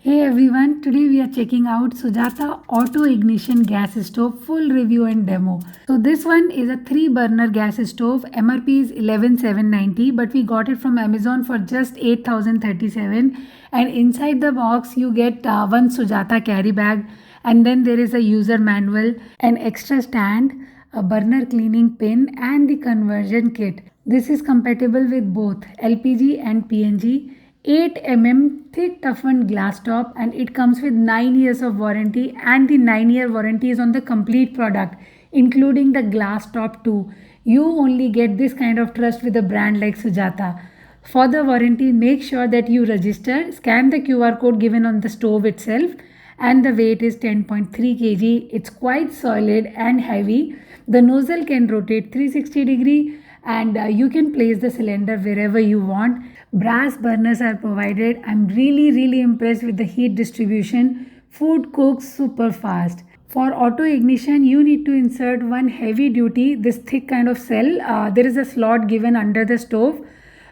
Hey everyone, today we are checking out Sujata Auto Ignition Gas Stove full review and demo. So this one is a 3 burner gas stove. MRP is 11,790 but we got it from Amazon for just 8,037, and inside the box you get one Sujata carry bag, and then there is a user manual, an extra stand, a burner cleaning pin and the conversion kit. This is compatible with both LPG and PNG. 8 mm thick toughened glass top, and it comes with 9 years of warranty, and the 9-year warranty is on the complete product including the glass top too. You only get this kind of trust with a brand like Sujata. For the warranty, make sure that you register, scan the QR code given on the stove itself, and the weight is 10.3 kg. It's quite solid and heavy. The nozzle can rotate 360 and you can place the cylinder wherever you want. Brass burners are provided. I'm really impressed with the heat distribution. Food cooks super fast. For auto ignition, you need to insert one heavy duty, this thick kind of cell. There is a slot given under the stove.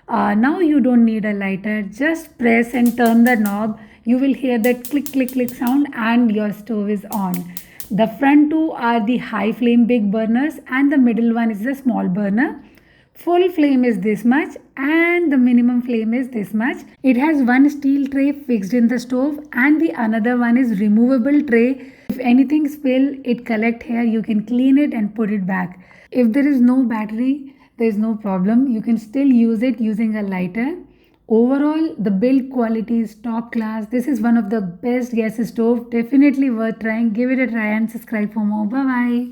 Now you don't need a lighter. Just press and turn the knob. You will hear that click sound and your stove is on. The front two are the high flame big burners and the middle one is the small burner. Full flame is this much and the minimum flame is this much. It has one steel tray fixed in the stove and the another one is removable tray. If anything spill, it collect here. You can clean it and put it back. If there is no battery, there is no problem. You can still use it using a lighter. Overall, the build quality is top class. This is one of the best gas stove. Definitely worth trying. Give it a try and subscribe for more. Bye bye.